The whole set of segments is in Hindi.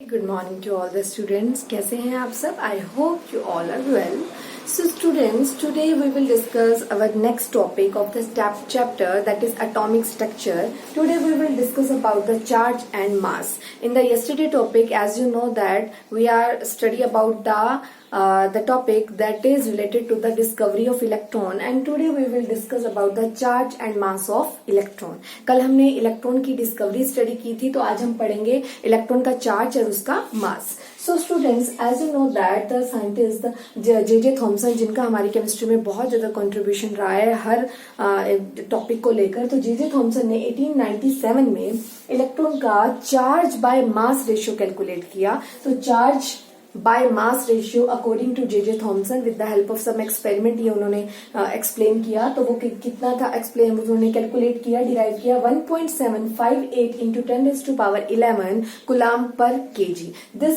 Good morning to all the students. कैसे हैं आप सब? I hope you all are well. So students, today we will discuss our next topic of this chapter, that is atomic structure. Today we will discuss about the charge and mass. In the yesterday topic, as you know that we are study about the topic that is related to the discovery of electron, and today we will discuss about the charge and mass of electron. कल हमने इलेक्ट्रॉन की डिस्कवरी स्टडी की थी, तो आज हम पढ़ेंगे इलेक्ट्रॉन का चार्ज और उसका मास. So students, as you know that the scientist J.J. Thomson, जिनका हमारी केमिस्ट्री में बहुत ज्यादा कंट्रीब्यूशन रहा है हर टॉपिक को लेकर, तो J.J. थॉमसन ने 1897 में इलेक्ट्रॉन का charge by mass ratio calculate किया. तो charge by mass ratio according to J.J. Thomson with the help of some experiment ये उन्होंने एक्सप्लेन किया. तो वो कितना था एक्सप्लेन उन्होंने कैलकुलेट किया, डिराइव किया 1.758 इंटू 10⁻11 कूलाम पर KG. This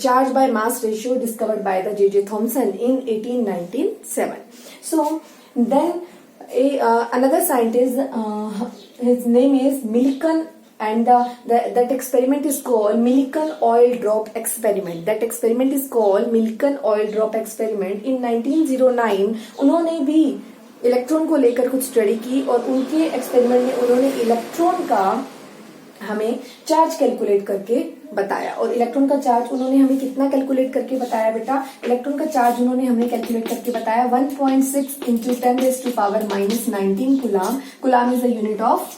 charge by mass ratio discovered by the J.J. Thomson in 1897. So then another scientist, his name is Millikan, and that experiment is called Millikan oil drop experiment. That experiment is called Millikan oil drop experiment. In 1909 उन्होंने भी इलेक्ट्रॉन को लेकर कुछ स्टडी की, और उनके एक्सपेरिमेंट में उन्होंने इलेक्ट्रॉन का हमें चार्ज कैलकुलेट करके बताया. और इलेक्ट्रॉन का चार्ज उन्होंने हमें कितना कैलकुलेट करके बताया बेटा? इलेक्ट्रॉन का चार्ज उन्होंने हमें कैलकुलेट करके बताया 1.6 into 10⁻19 coulomb. Coulomb is the unit of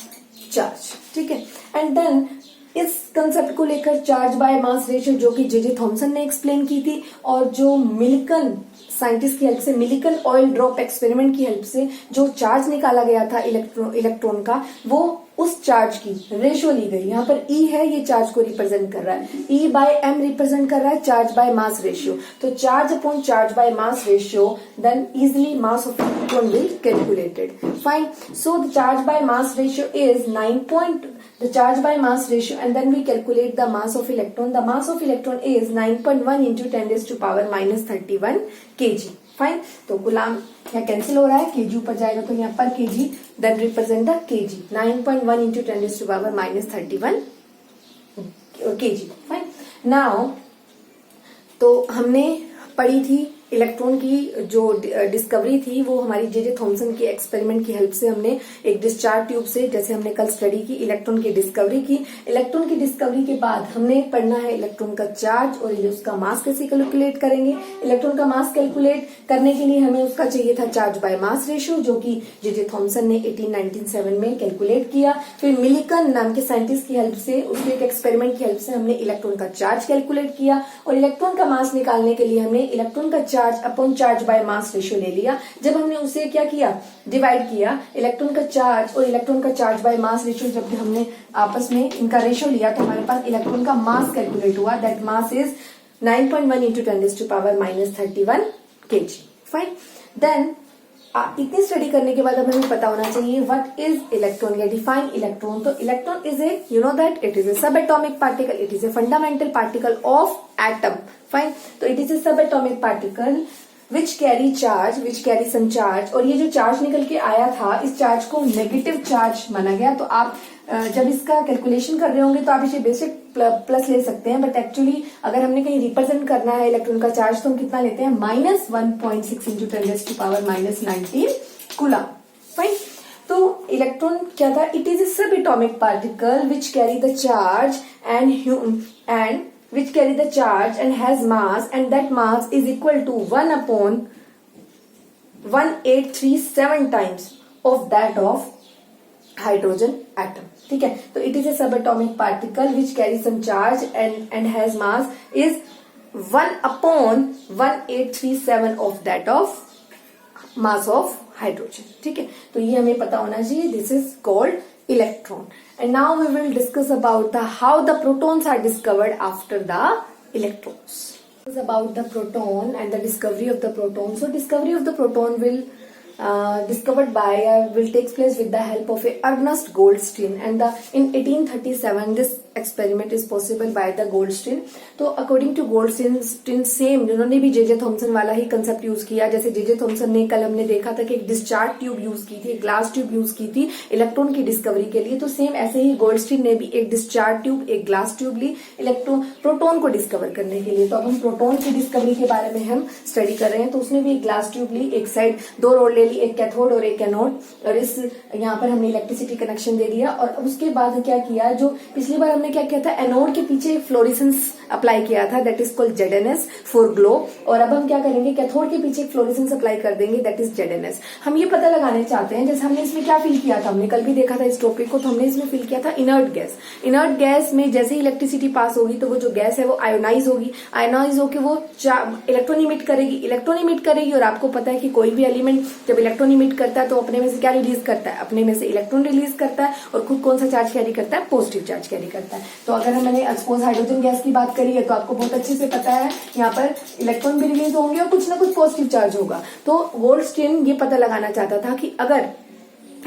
charge. ठीक है. एंड देन इस कंसेप्ट को लेकर चार्ज बाय मास रेशियो जो कि J.J. थॉमसन ने एक्सप्लेन की थी, और जो मिलिकन साइंटिस्ट की हेल्प से, मिलिकन ऑयल ड्रॉप एक्सपेरिमेंट की हेल्प से जो चार्ज निकाला गया था इलेक्ट्रॉन का, वो उस चार्ज की रेशियो ली गई. यहाँ पर E है, ये चार्ज को रिप्रेजेंट कर रहा है. E बाय M रिप्रेजेंट कर रहा है चार्ज बाय मास रेशियो. तो charge upon charge by mass ratio, then easily mass of electron will calculated. Fine. So the charge by mass ratio is 9. The charge by mass ratio, and then we calculate the mass of electron. The mass of electron is 9.1 into 10⁻31 kg. Fine. तो कूलाम यहाँ कैंसिल हो रहा है, केजी ऊपर जाएगा तो यहाँ पर KG, then represent the KG. 9.1 into 10⁻31 KG. Fine. Now तो हमने पढ़ी थी इलेक्ट्रॉन की जो डिस्कवरी थी, वो हमारी J.J. थॉमसन के एक्सपेरिमेंट की हेल्प से हमने एक डिस्चार्ज ट्यूब से, जैसे हमने कल स्टडी की, इलेक्ट्रॉन की डिस्कवरी की. इलेक्ट्रॉन की डिस्कवरी के बाद हमने पढ़ना है इलेक्ट्रॉन का चार्ज और उसका मास कैसे कैलकुलेट करेंगे. इलेक्ट्रॉन का मास कैलकुलेट करने के लिए हमें उसका चाहिए था चार्ज बाय मास रेशियो, जो कि J.J. थॉमसन ने 1897 में कैलकुलेट किया. फिर मिलिकन नाम के साइंटिस्ट की हेल्प से, उसके एक एक्सपेरिमेंट की हेल्प से हमने इलेक्ट्रॉन का चार्ज कैलकुलेट किया, और इलेक्ट्रॉन का मास निकालने के लिए हमने इलेक्ट्रॉन का charge upon charge by mass ratio ले लिया. जब हमने उसे क्या किया, डिवाइड किया, इलेक्ट्रॉन का चार्ज और इलेक्ट्रॉन का चार्ज बाय मास रेशियो जब हमने आपस में इनका रेशियो लिया, तो हमारे पास इलेक्ट्रॉन का मास कैलकुलेट हुआ. That mass is 9.1 into 10⁻31 kg. Fine. Then इतनी स्टडी करने के बाद अब हमें पता होना चाहिए व्हाट इज इलेक्ट्रॉन, या डिफाइन इलेक्ट्रॉन. तो electron is a, you know that it is a sub atomic particle, it is a fundamental particle of atom. Fine. तो it is a sub atomic particle which carry charge, which carry some charge. और ये जो चार्ज निकल के आया था, इस चार्ज को नेगेटिव चार्ज माना गया. तो आप जब इसका कैलकुलेशन कर रहे होंगे तो आप इसे बेसिक प्लस ले सकते हैं, बट एक्चुअली अगर हमने कहीं रिप्रेजेंट करना है इलेक्ट्रॉन का चार्ज, तो हम कितना लेते हैं, -1.6 इंटू 10⁻19 कूलाम. फाइन. तो इलेक्ट्रॉन क्या था, it is a sub atomic particle which carry the charge and which carry the charge and has mass, and that mass is equal to 1/1837 times of that of hydrogen atom. ठीक है. तो it is a subatomic particle which carries some charge and has mass is 1/1837 of that of mass of hydrogen. ठीक है. तो ये हमें पता होना चाहिए. This is called electron. And now we will discuss about how the protons are discovered after the electrons. This is about the proton and the discovery of the proton. So discovery of the proton will take place with the help of Ernest Goldstein, and in 1837 this experiment is possible by the Goldstein. तो अकॉर्डिंग टू गोल्डस्टीन सेम उन्होंने भी जे थॉमसन वाला ही कंसेप्ट यूज किया. जैसे जे थॉमसन ने कल हमने देखा था कि एक डिस्चार्ज ट्यूब यूज की थी, एक ग्लास ट्यूब यूज की थी इलेक्ट्रॉन की डिस्कवरी के लिए. तो सेम ऐसे ही गोल्डस्टीन ने भी एक डिस्चार्ज ट्यूब, एक ग्लास ट्यूब ली प्रोटॉन को डिस्कवर करने के लिए. तो अब हम प्रोटॉन की डिस्कवरी के बारे में हम स्टडी कर रहे हैं. तो उसने भी एक ग्लास ट्यूब ली, एक साइड 2 रोड ले ली, एक कैथोड और एक एनोड, और इस यहाँ पर हमने इलेक्ट्रिसिटी कनेक्शन दे दिया. और उसके बाद क्या किया, जो पिछली बार हमने क्या किया था, एनोड के पीछे फ्लोरेसेंस अप्लाई किया था, that is called ZnS for glow. और अब हम क्या करेंगे, कैथोड के पीछे फ्लोरेसेंस अप्लाई कर देंगे, दैट इज जेडएनएस. हम ये पता लगाने चाहते हैं, जैसे हमने इसमें क्या फील किया था, हमने कल भी देखा था इस टॉपिक को, तो हमने इसमें फील किया था इनर्ट गैस. इनर्ट गैस में जैसे ही इलेक्ट्रिसिटी पास होगी तो वो जो गैस है वो आयोनाइज होगी, आयोनाइज होकर वो इलेक्ट्रॉन इमिट करेगी. और आपको पता है कि कोई भी एलिमेंट जब इलेक्ट्रॉन इमिट करता है तो अपने में से क्या रिलीज करता है, अपने में से इलेक्ट्रॉन रिलीज करता है, और खुद कौन सा चार्ज कैरी करता है, पॉजिटिव चार्ज कैरी करता है. तो अगर मैंने सपोज हाइड्रोजन गैस की बात करी है तो आपको बहुत अच्छे से पता है यहाँ पर इलेक्ट्रॉन भी रिलीज होंगे और कुछ ना कुछ पॉजिटिव चार्ज होगा. तो गोल्डस्टीन ये पता लगाना चाहता था कि अगर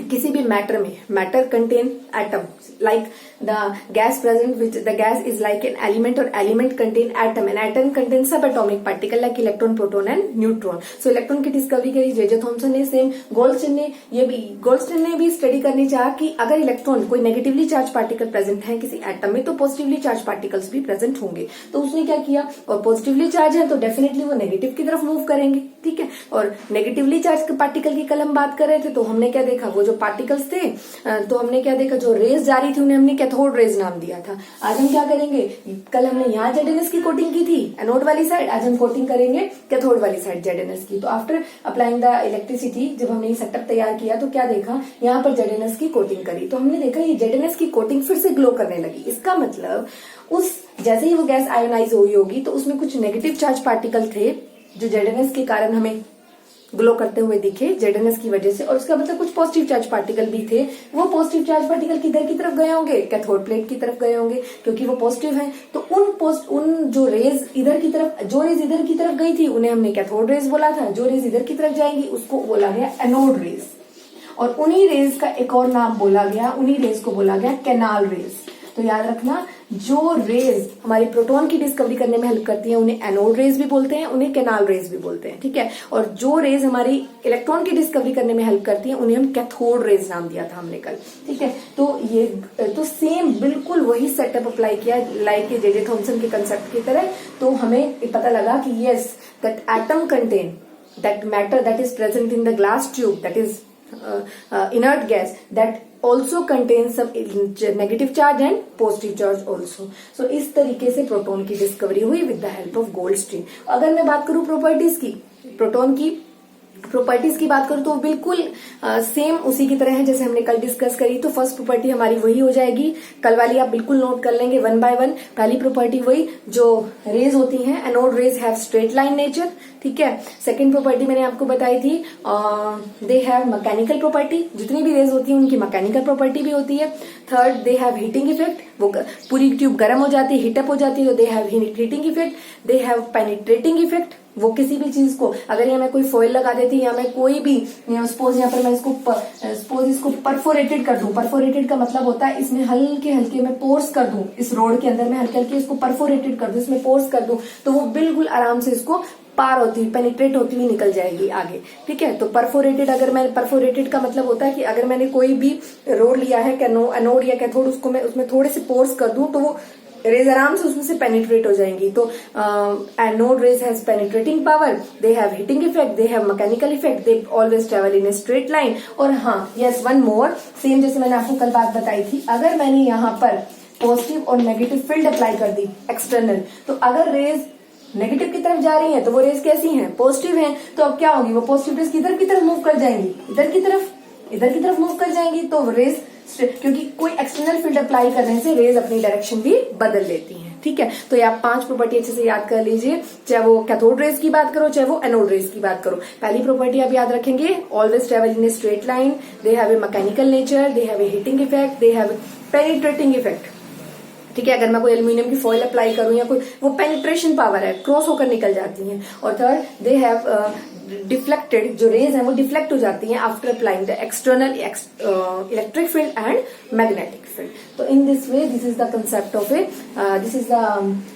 किसी भी मैटर में, matter contain atom like the gas present which the gas is like an element or element contain atom and atom contains subatomic particle like electron, proton and neutron. So electron की डिस्कवरी करी जे थॉमसन ने, सेम गोल्डस्टीन ने भी स्टडी करनी चाहा कि अगर इलेक्ट्रॉन कोई नेगेटिवली चार्ज पार्टिकल प्रेजेंट है किसी एटम में तो पॉजिटिवली चार्ज पार्टिकल्स भी प्रेजेंट होंगे. तो उसने क्या किया, और पॉजिटिवली चार्ज है तो डेफिनेटली वो नेगेटिव की तरफ मूव करेंगे, ठीक है. और नेगेटिवली चार्ज पार्टिकल की कल हम बात कर रहे थे तो हमने क्या देखा, वो जो पार्टिकल्स थे तो हमने क्या देखा, जो रेज जा रही थी उन्हें हमने कैथोड रेज नाम दिया था. आज हम क्या करेंगे, कल हमने यहाँ जेडएनएस की कोटिंग की थी एनोड वाली साइड, आज हम कोटिंग करेंगे कैथोड वाली साइड जेडएनएस की. तो आफ्टर अप्लाइंग द इलेक्ट्रिसिटी, जब हमने ये सेटअप तैयार किया तो क्या देखा, यहाँ पर जेडएनएस की कोटिंग करी तो हमने देखा ये जेडएनएस की कोटिंग फिर से ग्लो करने लगी. इसका मतलब उस जैसे ही वो गैस आयोनाइज हुई होगी तो उसमें कुछ नेगेटिव चार्ज पार्टिकल थे जो जेडएनएस के कारण हमें ग्लो करते हुए दिखे जेडएनएस की वजह से, और उसका मतलब कुछ पॉजिटिव चार्ज पार्टिकल भी थे. वो पॉजिटिव चार्ज पार्टिकल किधर की तरफ गए होंगे, कैथोड प्लेट की तरफ गए होंगे क्योंकि वो पॉजिटिव हैं. तो उन जो रेज इधर की तरफ गई थी उन्हें हमने कैथोड रेज बोला था, जो रेज इधर की तरफ जाएंगी उसको बोला गया एनोड रेज. और उन्हीं रेज का एक और नाम बोला गया, उन्हीं रेज को बोला गया कैनाल रेज. तो याद रखना, जो रेज हमारी प्रोटॉन की डिस्कवरी करने में हेल्प करती है उन्हें एनोड रेज भी बोलते हैं, उन्हें कैनाल रेज भी बोलते हैं, ठीक है. और जो रेज हमारी इलेक्ट्रॉन की डिस्कवरी करने में हेल्प करती है उन्हें हम कैथोड रेज नाम दिया था हमने कल, ठीक है. तो सेम बिल्कुल वही सेटअप अप्लाई किया लाइक जे थॉमसन के कंसेप्ट की तरह. तो हमें पता लगा कि yes that atom contain that matter that is present in the glass tube, that is inert gas that also contains some negative charge and positive charge also. So इस तरीके से प्रोटॉन की डिस्कवरी हुई with the help of Goldstein. अगर मैं बात करूं प्रॉपर्टीज की, प्रोटॉन की प्रॉपर्टीज की बात करूं तो बिल्कुल सेम उसी की तरह है जैसे हमने कल डिस्कस करी. तो फर्स्ट प्रॉपर्टी हमारी वही हो जाएगी, कल वाली आप बिल्कुल नोट कर लेंगे 1 by 1. पहली प्रॉपर्टी वही, जो रेज होती हैं anode rays have straight line nature, ठीक है. सेकंड प्रॉपर्टी मैंने आपको बताई थी, दे हैव मैकेनिकल प्रॉपर्टी, जितनी भी रेज होती है उनकी मैकेनिकल प्रॉपर्टी भी होती है. Third, they have heating effect, वो पूरी ट्यूब गर्म हो जाती है, हीटअप हो जाती है तो they have heating effect. They have penetrating effect, वो किसी भी चीज को अगर यहाँ मैं कोई फॉइल लगा देती या मैं कोई भी सपोज यहाँ पर मैं इसको परफोरेटेड कर दूं. परफोरेटेड का मतलब होता है इसमें हल्के हल्के मैं पोर्स कर दूं, इस रोड के अंदर मैं हल्के हल्के इसको परफोरेटेड कर दूं, इसमें पोर्स कर दूं तो वो बिल्कुल आराम से इसको पार होती हुई पेनिट्रेट होती हुई निकल जाएगी आगे, ठीक है. तो परफोरेटेड का मतलब होता है कि अगर मैंने कोई भी रोड लिया है एनोड या कैथोड, उसको मैं उसमें थोड़े से पोर्स कर दूं तो वो रेज आराम से उसमें से पेनिट्रेट हो जाएंगी. तो anode rays has penetrating power, they have heating effect, they have mechanical effect, they always travel in a straight line. और हाँ यस वन मोर, सेम जैसे मैंने आपको कल बात बताई थी, अगर मैंने यहाँ पर पॉजिटिव और नेगेटिव फील्ड अप्लाई कर दी एक्सटर्नल, तो अगर रेज नेगेटिव की तरफ जा रही है तो वो रेज कैसी हैं, पॉजिटिव हैं. तो अब क्या होगी, वो पॉजिटिव रेज किधर की तरफ मूव कर जाएंगी, इधर की तरफ मूव कर जाएंगी. तो रेज, क्योंकि कोई एक्सटर्नल फील्ड अप्लाई करने से रेज अपनी डायरेक्शन भी बदल लेती हैं, ठीक है. तो ये आप 5 प्रॉपर्टी अच्छे से याद कर लीजिए, चाहे वो कैथोड रेज की बात करो चाहे वो एनोड रेज की बात करो. पहली प्रॉपर्टी आप याद रखेंगे, always travel in a straight line, they have A mechanical nature, they have A heating effect, they have penetrating effect, ठीक है. अगर मैं कोई एल्यूमिनियम की फॉइल अप्लाई करूं या कोई, वो पेनिट्रेशन पावर है, क्रॉस होकर निकल जाती हैं. और थर्ड, दे हैव डिफ्लेक्टेड, जो रेज है वो डिफ्लेक्ट हो जाती हैं after applying the external electric field and magnetic field. तो in this way this is the concept of a this is the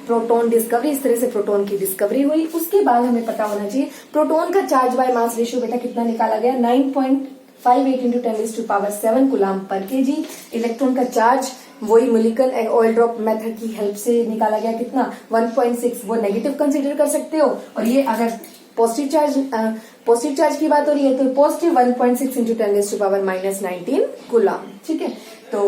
proton discovery. इस तरह से प्रोटॉन की डिस्कवरी हुई। उसके बाद हमें पता होना चाहिए प्रोटॉन का चार्ज बाय मास रेशियो बेटा कितना निकाला गया, 9.58 into 10⁻⁷ coulomb per KG. Electron का चार्ज वही मोलिकल ऑयल ड्रॉप मेथड की हेल्प से निकाला गया कितना, 1.6। वो नेगेटिव कंसीडर कर सकते हो, और ये अगर पॉजिटिव चार्ज की बात हो रही है तो पॉजिटिव 1.6 into 10⁻⁻19 कूलम। ठीक है, तो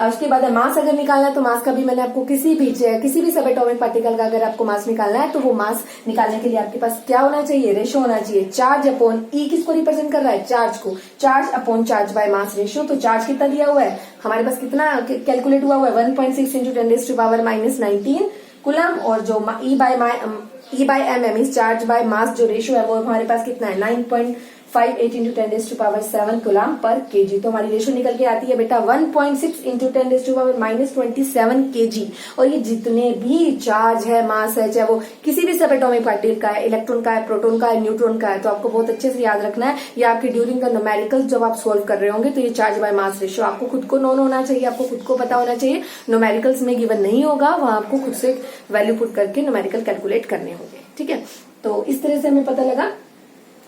उसके बाद मास अगर निकालना है तो मास का भी मैंने आपको किसी भी सब एटॉमिक पार्टिकल का अगर आपको मास निकालना है तो वो मास निकालने के लिए आपके पास क्या होना चाहिए, रेशो होना चाहिए। चार्ज अपॉन ई किसको रिप्रेजेंट कर रहा है, चार्ज को, charge upon charge by mass ratio. तो चार्ज कितना दिया हुआ है हमारे पास, कितना कैलकुलेट हुआ है 1.6 into 10⁻⁻19 कूलम, और जो E by M M is charge by mass जो रेशियो है वो हमारे पास कितना है 9.58 into 10⁻⁷ कूलम पर केजी। तो हमारी रेशियो निकल के आती है बेटा 1.6 into 10⁻⁻27 केजी। और ये जितने भी चार्ज है, मास है, चाहे वो किसी भी सब एटॉमिक पार्टिकल का है, इलेक्ट्रॉन का है, प्रोटॉन का है, न्यूट्रॉन का है, तो आपको बहुत अच्छे से याद रखना है। ये आपके ड्यूरिंग का न्यूमेरिकल्स जब आप सोल्व कर रहे होंगे तो ये चार्ज बाय मास रेशियो आपको खुद को नोन होना चाहिए, आपको खुद को पता होना चाहिए। न्यूमेरिकल्स में गिवन नहीं होगा, वहां आपको खुद से वैल्यू पुट करके न्यूमेरिकल कैलकुलेट करने होंगे। ठीक है, तो इस तरह से हमें पता लगा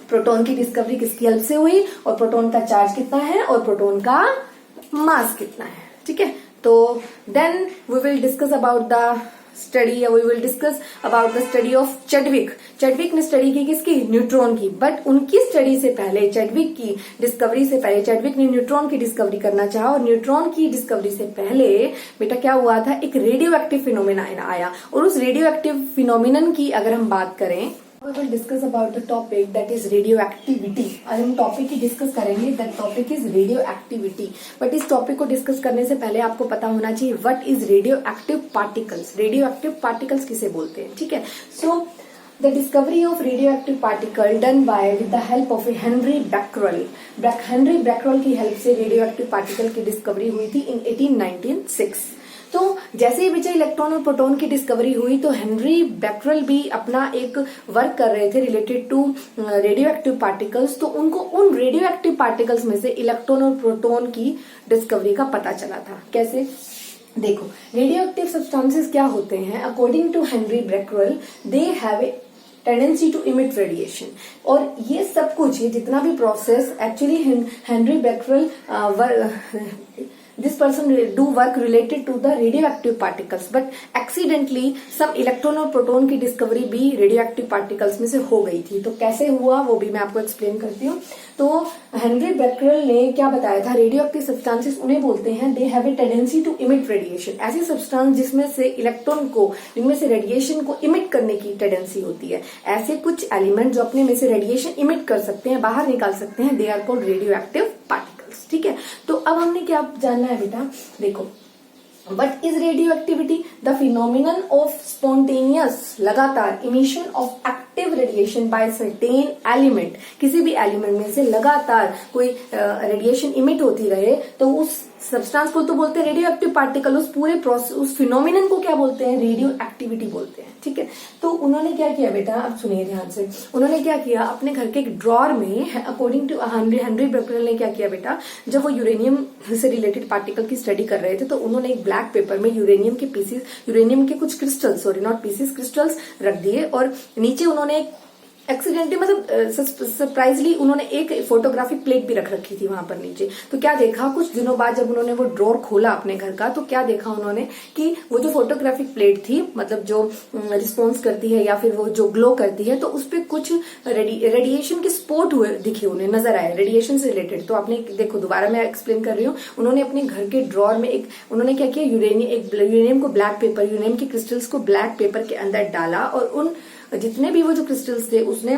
प्रोटॉन की डिस्कवरी किसकी हेल्प से हुई, और प्रोटॉन का चार्ज कितना है, और प्रोटॉन का मास कितना है। ठीक है, तो then we will discuss about the study, we will discuss about the study of Chadwick. Chadwick ने स्टडी की किसकी, न्यूट्रॉन की। बट उनकी स्टडी से पहले, चैडविक की डिस्कवरी से पहले, चैडविक ने न्यूट्रॉन की डिस्कवरी करना चाहा, और न्यूट्रॉन की डिस्कवरी से पहले बेटा क्या हुआ था, एक रेडियो एक्टिव फिनोमिना आया। और उस रेडियो एक्टिव फिनोमिनन की अगर हम बात करें, we will discuss about the topic that is radioactivity। आज हम टॉपिक की डिस्कस करेंगे, that topic is radioactivity। But इस टॉपिक को डिस्कस करने से पहले आपको पता होना चाहिए what is radioactive particles। radioactive particles किसे बोलते हैं, ठीक है। So the discovery of radioactive particle done by with the help of Henry Becquerel। Henry Becquerel की हेल्प से radioactive particle की डिस्कवरी हुई थी in 1896। तो जैसे ही बच्चे इलेक्ट्रॉन और प्रोटॉन की डिस्कवरी हुई तो हेनरी बैक्यूरेल भी अपना एक वर्क कर रहे थे related to radioactive particles. तो उनको उन रेडियो एक्टिव पार्टिकल्स में से इलेक्ट्रॉन और प्रोटॉन की डिस्कवरी का पता चला था। कैसे, देखो, रेडियो एक्टिव सब्सटेंसेस क्या होते हैं, according to Henry Becquerel they have a tendency to emit radiation. और ये सब कुछ, ये जितना भी process actually Henry Becquerel this person do work related to the radioactive particles, but accidentally some electron और प्रोटॉन की डिस्कवरी भी radioactive particles में से हो गई थी। तो कैसे हुआ वो भी मैं आपको एक्सप्लेन करती हूँ। तो हेनरी बैक्यूरेल ने क्या बताया था, रेडियोएक्टिव सब्सटेंसेस उन्हें बोलते हैं they have a tendency to emit radiation. ऐसे सब्सटेंस जिसमें से इलेक्ट्रॉन को, जिनमें से रेडिएशन को इमिट करने की टेंडेंसी होती है। ऐसे कुछ एलिमेंट जो अपने में से रेडिएशन इमिट कर सकते हैं, बाहर निकाल सकते हैं, they are called radioactive particles. ठीक है, तो अब हमने क्या जानना है बेटा, देखो, What is radioactivity? The phenomenon of spontaneous लगातार emission of active radiation by certain element। किसी भी एलिमेंट में से लगातार कोई रेडिएशन इमिट होती रहे तो उस सब्सटेंस को तो बोलते हैं रेडियो एक्टिव पार्टिकल। उस पूरे प्रोसेस, उस फिनोमिनन को क्या बोलते हैं, रेडियो एक्टिविटी बोलते हैं। ठीक है, तो उन्होंने क्या किया बेटा, अब सुनिए ध्यान से। उन्होंने क्या किया, अपने घर के एक ड्रॉर में, अकॉर्डिंग टू हेनरी बैक्यूरेल ने क्या किया बेटा, जब वो यूरेनियम से रिलेटेड पार्टिकल की स्टडी कर रहे थे तो उन्होंने एक ब्लैक पेपर में यूरेनियम के पीसेस, यूरेनियम के कुछ crystals, sorry not pieces, crystals रख दिए, और नीचे उन्होंने एक्सीडेंटली, मतलब सरप्राइजली उन्होंने एक फोटोग्राफिक प्लेट भी रख रखी थी वहां पर नीचे। तो क्या देखा, कुछ दिनों बाद जब उन्होंने वो ड्रॉर खोला अपने घर का, तो क्या देखा उन्होंने कि वो जो फोटोग्राफिक प्लेट थी, मतलब जो रिस्पॉन्स करती है या फिर वो जो ग्लो करती है, तो उस पर कुछ रेडिएशन के स्पॉट हुए दिखे, उन्हें नजर आए रेडिएशन से रिलेटेड। तो आपने देखो, दोबारा मैं एक्सप्लेन कर रही हूँ। उन्होंने अपने घर के ड्रॉर में उन्होंने क्या किया, यूरेनियम को ब्लैक पेपर, यूरेनियम के क्रिस्टल्स को ब्लैक पेपर के अंदर डाला, और उन जितने भी वो जो क्रिस्टल्स थे उसने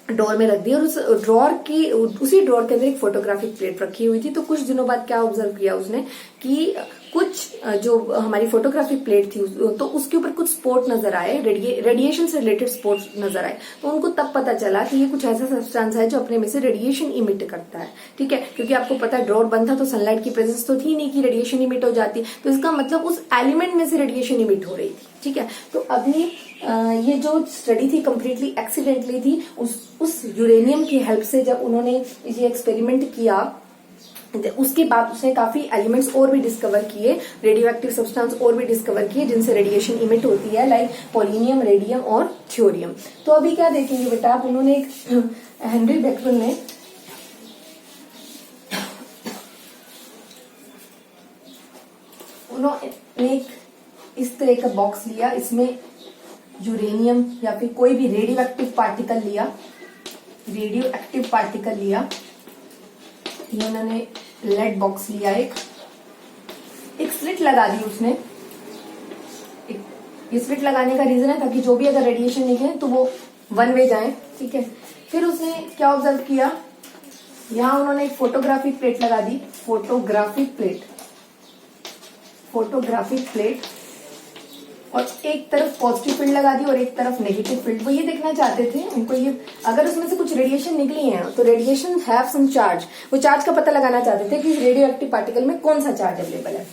ड्रॉर में रख दिए, और उस ड्रॉर की, उसी ड्रॉर के अंदर एक फोटोग्राफिक प्लेट रखी हुई थी। तो कुछ दिनों बाद क्या ऑब्जर्व किया उसने कि कुछ जो हमारी फोटोग्राफिक प्लेट थी तो उसके ऊपर कुछ स्पॉट नजर आए, रेडिएशन से रिलेटेड स्पॉट नजर आए। तो उनको तब पता चला कि ये कुछ ऐसा सब्सटेंस है जो अपने में से रेडिएशन इमिट करता है। ठीक है, क्योंकि आपको पता है ड्रॉर बंद था तो सनलाइट की प्रेजेंस तो थी नहीं कि रेडिएशन इमिट हो जाती, तो इसका मतलब उस एलिमेंट में से रेडिएशन इमिट हो रही थी। ठीक है, तो अभी ये जो स्टडी थी कंप्लीटली एक्सीडेंटली थी। उस यूरेनियम की हेल्प से जब उन्होंने ये एक्सपेरिमेंट किया उसके बाद उसने काफी एलिमेंट्स और भी डिस्कवर किए, रेडियो एक्टिव सब्सटेंस और भी डिस्कवर किए जिनसे रेडिएशन इमिट होती है, लाइक पोलिनियम, रेडियम और थ्योरियम। तो अभी क्या देखेंगे बेटा आप, उन्होंने हेनरी बेकवेल ने एक इस तरह का बॉक्स लिया, इसमें यूरेनियम या फिर कोई भी रेडियो एक्टिव पार्टिकल लिया, रेडियो एक्टिव पार्टिकल लिया। ये उन्होंने लेड बॉक्स लिया, एक स्लिट लगा दी उसने। ये स्लिट लगाने का रीजन है ताकि जो भी अगर रेडिएशन निकले तो वो वन वे जाए, ठीक है। फिर उसने क्या ऑब्जर्व किया, यहां उन्होंने एक फोटोग्राफिक प्लेट लगा दी, फोटोग्राफिक प्लेट, और एक तरफ पॉजिटिव फील्ड लगा दी और एक तरफ नेगेटिव फील्ड। वो ये देखना चाहते थे, उनको ये अगर उसमें से कुछ रेडिएशन निकली है तो रेडिएशन हैव सम चार्ज, वो चार्ज का पता लगाना चाहते थे कि रेडियो एक्टिव पार्टिकल में कौन सा चार्ज अवेलेबल है।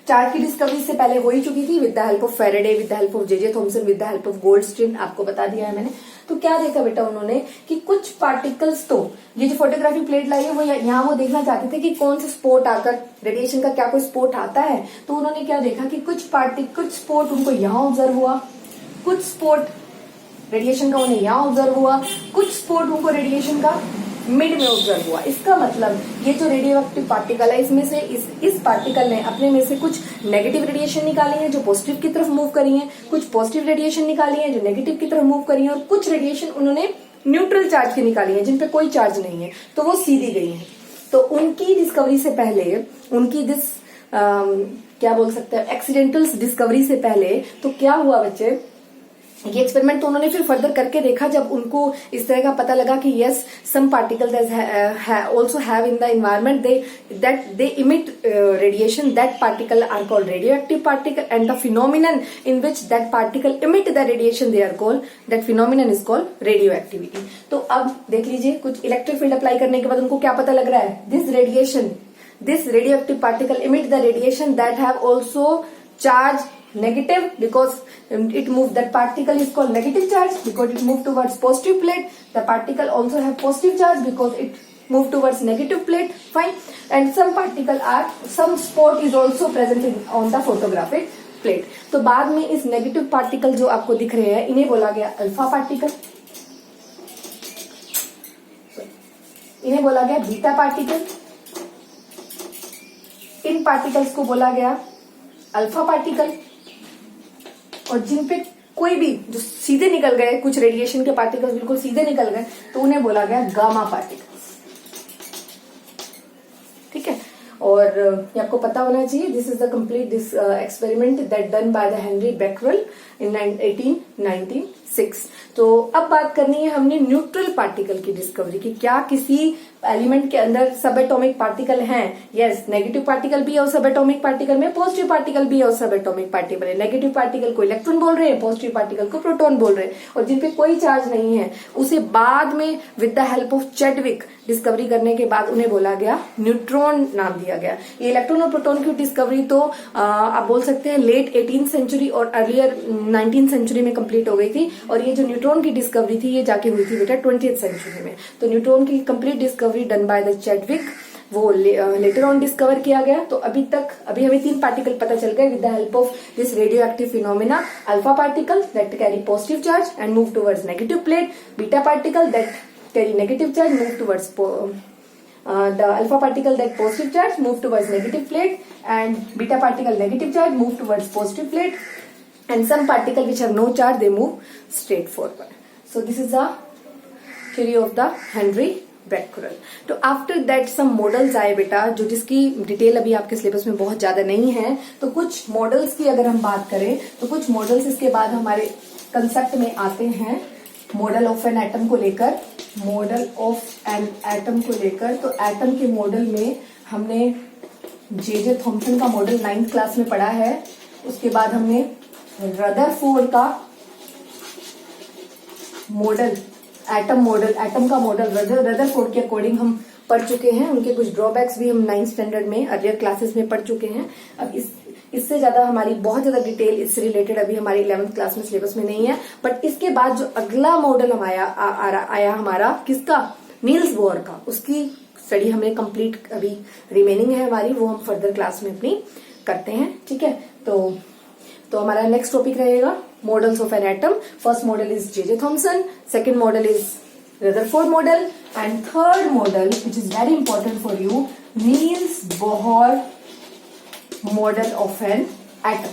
चार्ज की डिस्कवरी से पहले हो ही चुकी थी with the help of Faraday, with the help of J Thomson, with the help of Goldstein, आपको बता दिया है मैंने। तो क्या देखा बेटा उन्होंने कि कुछ पार्टिकल्स, तो ये जो फोटोग्राफी प्लेट लाई है वो यहाँ वो देखना चाहते थे कि कौन सा स्पॉट आकर रेडिएशन का क्या कोई स्पॉट आता है। तो उन्होंने क्या देखा कि कुछ स्पॉट उनको यहाँ ऑब्जर्व हुआ, कुछ स्पॉट रेडिएशन का उन्हें यहाँ ऑब्जर्व हुआ, कुछ स्पॉट उनको रेडिएशन का मिड में ऑब्जर्व हुआ। इसका मतलब ये जो रेडियो एक्टिव पार्टिकल है, इसमें से इस पार्टिकल ने अपने में से कुछ नेगेटिव रेडिएशन निकाली है जो पॉजिटिव की तरफ मूव करी है, कुछ पॉजिटिव रेडिएशन निकाली है जो नेगेटिव की तरफ मूव करी है, और कुछ रेडिएशन उन्होंने न्यूट्रल चार्ज की निकाली है जिनपे कोई चार्ज नहीं है, तो वो सीधी गई है। तो उनकी डिस्कवरी से पहले, उनकी क्या बोल सकते हैं, एक्सीडेंटल डिस्कवरी से पहले तो क्या हुआ बच्चे, ये एक्सपेरिमेंट तो उन्होंने फिर फर्दर करके देखा जब उनको इस तरह का पता लगा कि yes some particles also have in the environment they emit radiation, that particle are called radioactive particle, and the phenomenon in which that particle emit the radiation they are called, that phenomenon is called radioactivity. तो अब देख लीजिए, कुछ इलेक्ट्रिक फील्ड अप्लाई करने के बाद उनको क्या पता लग रहा है, this radioactive particle emit the radiation that have also charge negative because it moved, that particle is called negative charge because it moved towards positive plate. The particle also have positive charge because it moved towards negative plate, fine. And some spot is also present on the photographic plate. तो बाद में इस नेगेटिव पार्टिकल जो आपको दिख रहे हैं इन्हें बोला गया अल्फा पार्टिकल, इन्हें बोला गया बीटा पार्टिकल, इन पार्टिकल्स को बोला गया अल्फा पार्टिकल, और जिन पे कोई भी जो सीधे निकल गए, कुछ रेडिएशन के पार्टिकल्स बिल्कुल सीधे निकल गए तो उन्हें बोला गया गामा पार्टिकल्स, ठीक है। और ये आपको पता होना चाहिए, this is the complete this experiment that done by the Henry Becquerel in 1896। तो अब बात करनी है हमने न्यूट्रल पार्टिकल की डिस्कवरी की। क्या किसी एलिमेंट के अंदर सब एटॉमिक पार्टिकल हैं? यस, नेगेटिव पार्टिकल भी है और सब एटॉमिक पार्टिकल में, पॉजिटिव पार्टिकल भी है और सब एटॉमिक पार्टिकल है। नेगेटिव पार्टिकल को इलेक्ट्रॉन बोल रहे हैं, पॉजिटिव पार्टिकल को प्रोटॉन बोल रहे हैं, और जिनपे कोई चार्ज नहीं है उसे बाद में with the help of Chadwick discovery करने के बाद उन्हें बोला गया न्यूट्रॉन नाम दिया गया। ये इलेक्ट्रॉन और प्रोटॉन की डिस्कवरी तो आप बोल सकते हैं लेट 18th सेंचुरी और अर्लियर 19th सेंचुरी में कंप्लीट हो गई थी, और ये जो न्यूट्रॉन की डिस्कवरी थी ये जाके हुई थी बेटा 20th सेंचुरी में। तो न्यूट्रॉन की complete discovery done by the Chadwick, वो लेटर ऑन डिस्कवर किया गया। तो अभी हमें 3 पार्टिकल पता चल गए with the help of this radio active phenomena. Alpha particle that carry positive charge and move towards negative plate, beta particle that carry negative charge move towards the alpha particle that positive charge move towards negative plate, and beta particle negative charge move towards positive plate, and some particle which have no charge they move straight forward. So this is the theory of the Henry Becquerel. तो आफ्टर दैट सम मॉडल्स आए बेटा, जो जिसकी डिटेल अभी आपके सिलेबस में बहुत ज्यादा नहीं है। तो कुछ मॉडल्स की अगर हम बात करें तो कुछ मॉडल्स इसके बाद हमारे कंसेप्ट में आते हैं। मॉडल ऑफ एन एटम को लेकर, तो एटम के मॉडल में हमने जे थॉमसन का मॉडल 9th क्लास में पढ़ा है। उसके बाद हमने रदरफोर्ड का मॉडल, एटम का मॉडल रदरफोर्ड के अकॉर्डिंग हम पढ़ चुके हैं। उनके कुछ ड्रॉबैक्स भी हम 9th स्टैंडर्ड में अर्लियर क्लासेस में पढ़ चुके हैं। अब इससे ज्यादा हमारी बहुत ज्यादा डिटेल इससे रिलेटेड अभी हमारी 11th क्लास में सिलेबस में नहीं है। बट इसके बाद जो अगला मॉडल आया हमारा किसका, नील्स बोर का, उसकी स्टडी हमने कंप्लीट अभी रिमेनिंग है हमारी, वो हम फर्दर क्लास में अपनी करते हैं, ठीक है। तो हमारा नेक्स्ट टॉपिक रहेगा models of an atom. First model is J Thomson, second model is Rutherford model, and third model which is very important for you, Niels Bohr model of an atom,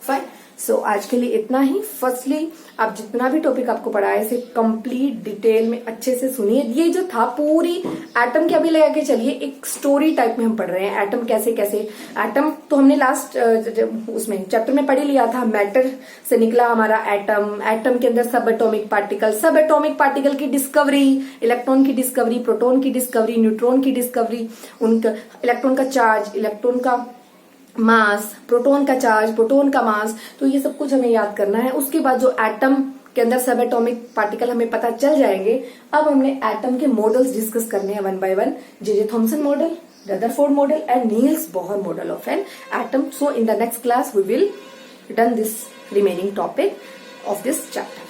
fine. So आज के लिए इतना ही। फर्स्टली आप जितना भी टॉपिक आपको पढ़ा है इसे कंप्लीट डिटेल में अच्छे से सुनिए। ये जो था पूरी एटम के अभी लगा के चलिए, एक स्टोरी टाइप में हम पढ़ रहे हैं। एटम कैसे कैसे, एटम तो हमने लास्ट उसमें चैप्टर में पढ़ ही लिया था, मैटर से निकला हमारा एटम। एटम के अंदर सब एटॉमिक पार्टिकल की डिस्कवरी, इलेक्ट्रॉन की डिस्कवरी, प्रोटॉन की डिस्कवरी, न्यूट्रॉन की डिस्कवरी, उनका इलेक्ट्रॉन का चार्ज, इलेक्ट्रॉन का मास, प्रोटॉन का चार्ज, प्रोटॉन का मास, तो ये सब कुछ हमें याद करना है। उसके बाद जो एटम के अंदर सब एटॉमिक पार्टिकल हमें पता चल जाएंगे, अब हमने एटम के मॉडल्स डिस्कस करने हैं one by one. J Thomson model, Rutherford model and Niels Bohr model of an atom. So in the next class we will done this remaining topic of this chapter.